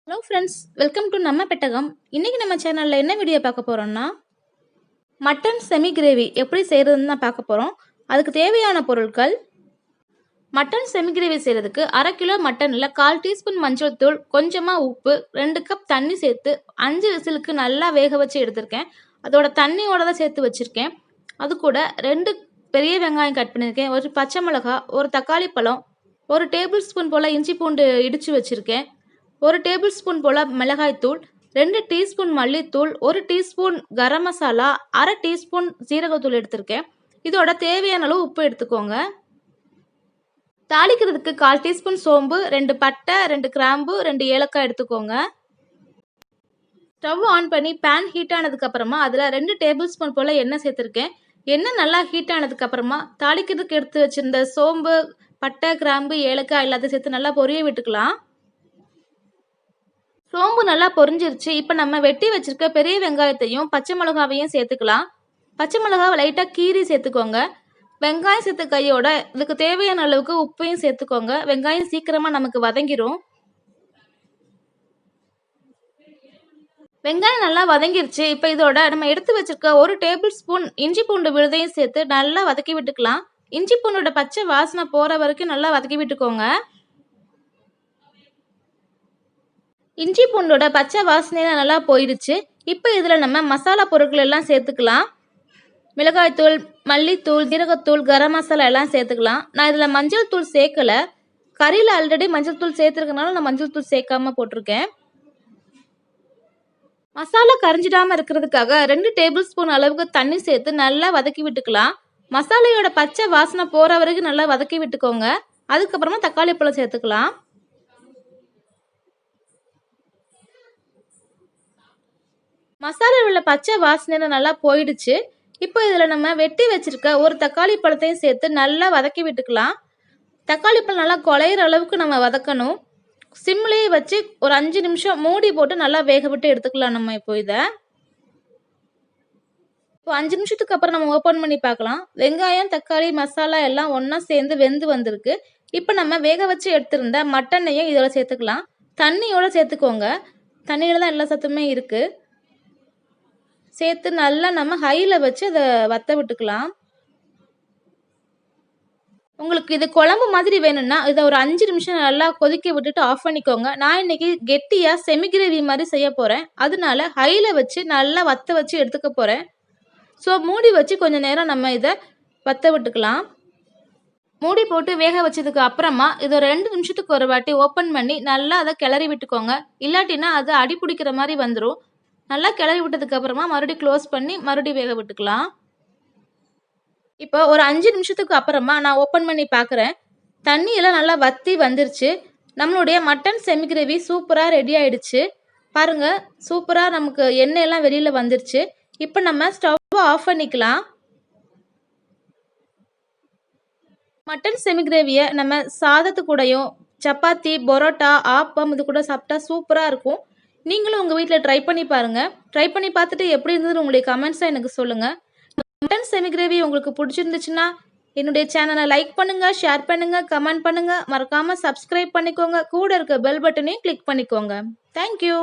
Hello friends, welcome to நம்ம பெட்டகம். இன்றைக்கி நம்ம சேனலில் என்ன வீடியோ பார்க்க போகிறோம்னா, மட்டன் செமி கிரேவி எப்படி செய்கிறதுன்னு தான் பார்க்க போகிறோம். அதுக்கு தேவையான பொருட்கள்: மட்டன் செமி கிரேவி செய்கிறதுக்கு 1/2 கிலோ மட்டனில் 1/4 டீஸ்பூன் மஞ்சள் தூள், கொஞ்சமாக உப்பு, 2 கப் தண்ணி சேர்த்து 5 விசிலுக்கு நல்லா வேக வச்சு எடுத்திருக்கேன். அதோட தண்ணியோட தான் சேர்த்து வச்சுருக்கேன். அது கூட 2 பெரிய வெங்காயம் கட் பண்ணியிருக்கேன், ஒரு பச்சை மிளகாய், ஒரு தக்காளி பழம், 1 டேபிள் ஸ்பூன் போல் இஞ்சி பூண்டு இடித்து வச்சுருக்கேன், 1 டேபிள் ஸ்பூன் போல் மிளகாய்த்தூள், 2 டீஸ்பூன் மல்லித்தூள், 1 டீஸ்பூன் கரம் மசாலா, 1/2 டீஸ்பூன் ஜீரகத்தூள் எடுத்திருக்கேன். இதோட தேவையான அளவு உப்பு எடுத்துக்கோங்க. தாளிக்கிறதுக்கு 1/4 டீஸ்பூன் சோம்பு, 2 பட்டை, 2 கிராம்பு, 2 ஏலக்காய் எடுத்துக்கோங்க. ஸ்டவ் ஆன் பண்ணி பேன் ஹீட் ஆனதுக்கு அப்புறமா அதில் 2 டேபிள் ஸ்பூன் போல் எண்ணெய் சேர்த்துருக்கேன். எண்ணெய் நல்லா ஹீட் ஆனதுக்கு அப்புறமா தாளிக்கிறதுக்கு எடுத்து வச்சிருந்த சோம்பு, பட்டை, கிராம்பு, ஏலக்காய் எல்லாத்தையும் சேர்த்து நல்லா பொரிய விட்டுக்கலாம். சோம்பு நல்லா பொரிஞ்சிருச்சு. இப்போ நம்ம வெட்டி வச்சிருக்க பெரிய வெங்காயத்தையும் பச்சை மிளகாவையும் சேர்த்துக்கலாம். பச்சை மிளகாவை லைட்டாக கீரி சேர்த்துக்கோங்க. வெங்காயம் சேர்த்த கையோட இதுக்கு தேவையான அளவுக்கு உப்பையும் சேர்த்துக்கோங்க. வெங்காயம் சீக்கிரமாக நமக்கு வதங்கிரும். வெங்காயம் நல்லா வதங்கிருச்சு. இப்போ இதோட நம்ம எடுத்து வச்சிருக்க 1 டேபிள் ஸ்பூன் இஞ்சி பூண்டு விழுதையும் சேர்த்து நல்லா வதக்கி விட்டுக்கலாம். இஞ்சி பூண்டோட பச்சை வாசனை போகிற வரைக்கும் நல்லா வதக்கி விட்டுக்கோங்க. இஞ்சி பூண்டோட பச்சை வாசனையெல்லாம் நல்லா போயிடுச்சு. இப்போ இதில் நம்ம மசாலா பொருட்கள் எல்லாம் சேர்த்துக்கலாம். மிளகாய்த்தூள், மல்லித்தூள், ஜீரகத்தூள், கரம் மசாலா எல்லாம் சேர்த்துக்கலாம். நான் இதில் மஞ்சள் தூள் சேர்க்கலை. கறியில் ஆல்ரெடி மஞ்சள் தூள் சேர்த்துருக்கனால நான் மஞ்சள் தூள் சேர்க்காம போட்டிருக்கேன். மசாலா கரைஞ்சிடாமல் இருக்கிறதுக்காக 2 டேபிள் ஸ்பூன் அளவுக்கு தண்ணி சேர்த்து நல்லா வதக்கி விட்டுக்கலாம். மசாலையோட பச்சை வாசனை போகிற வரைக்கும் நல்லா வதக்கி விட்டுக்கோங்க. அதுக்கப்புறமா தக்காளி பழம் சேர்த்துக்கலாம். மசாலா உள்ள பச்சை வாசனை நல்லா போயிடுச்சு. இப்போ இதில் நம்ம வெட்டி வச்சிருக்க ஒரு தக்காளி பழத்தையும் சேர்த்து நல்லா வதக்கி விட்டுக்கலாம். தக்காளி பழம் நல்லா குழையிற அளவுக்கு நம்ம வதக்கணும். சிம்லேயே வச்சு ஒரு 5 நிமிஷம் மூடி போட்டு நல்லா வேக விட்டு எடுத்துக்கலாம். நம்ம இப்போ 5 நிமிஷத்துக்கு அப்புறம் நம்ம ஓப்பன் பண்ணி பார்க்கலாம். வெங்காயம், தக்காளி, மசாலா எல்லாம் ஒன்றா சேர்ந்து வெந்து வந்திருக்கு. இப்போ நம்ம வேக வச்சு எடுத்திருந்த மட்டனையும் இதோட சேர்த்துக்கலாம். தண்ணியோட சேர்த்துக்கோங்க. தண்ணியில் தான் எல்லா சத்துமே இருக்குது. சேர்த்து நல்லா நம்ம ஹையில் வச்சு அதை வத்த விட்டுக்கலாம். உங்களுக்கு இது குழம்பு மாதிரி வேணும்னா இதை ஒரு 5 நிமிஷம் நல்லா கொதிக்க விட்டுட்டு ஆஃப் பண்ணிக்கோங்க. நான் இன்னைக்கு கெட்டியாக செமி கிரேவி மாதிரி செய்ய போகிறேன். அதனால ஹையில் வச்சு நல்லா வத்த வச்சு எடுத்துக்க போகிறேன். ஸோ மூடி வச்சு கொஞ்சம் நேரம் நம்ம இதை வத்த விட்டுக்கலாம். மூடி போட்டு வேக வச்சதுக்கு அப்புறமா இதை 2 நிமிஷத்துக்கு ஒரு வாட்டி ஓப்பன் பண்ணி நல்லா அதை கிளறி விட்டுக்கோங்க. இல்லாட்டினா அது அடி பிடிக்கிற மாதிரி வந்துடும். நல்லா கிளறி விட்டதுக்கு அப்புறமா மறுபடியும் க்ளோஸ் பண்ணி மறுபடியும் வேக விட்டுக்கலாம். இப்போ ஒரு 5 நிமிஷத்துக்கு அப்புறமா நான் ஓப்பன் பண்ணி பார்க்குறேன். தண்ணியெல்லாம் நல்லா வற்றி வந்துருச்சு. நம்மளுடைய மட்டன் செமி கிரேவி சூப்பராக ரெடி ஆயிடுச்சு. பாருங்கள், சூப்பராக நமக்கு எண்ணெயெல்லாம் வெளியில் வந்துருச்சு. இப்போ நம்ம ஸ்டவ்வை ஆஃப் பண்ணிக்கலாம். மட்டன் செமி கிரேவியை நம்ம சாதத்து கூடயும், சப்பாத்தி, பரோட்டா, ஆப்பம் இது கூட சாப்பிட்டா சூப்பராக இருக்கும். நீங்களும் உங்கள் வீட்டில் ட்ரை பண்ணி பாருங்கள். ட்ரை பண்ணி பார்த்துட்டு எப்படி இருந்ததுன்னு உங்களுடைய கமெண்ட்ஸாக எனக்கு சொல்லுங்கள். மட்டன் செமி கிரேவி உங்களுக்கு பிடிச்சிருந்துச்சுன்னா என்னுடைய சேனலை லைக் பண்ணுங்கள், ஷேர் பண்ணுங்கள், கமெண்ட் பண்ணுங்கள். மறக்காமல் சப்ஸ்கிரைப் பண்ணிக்கோங்க. கூட இருக்க பெல் பட்டனையும் கிளிக் பண்ணிக்கோங்க. தேங்க்யூ.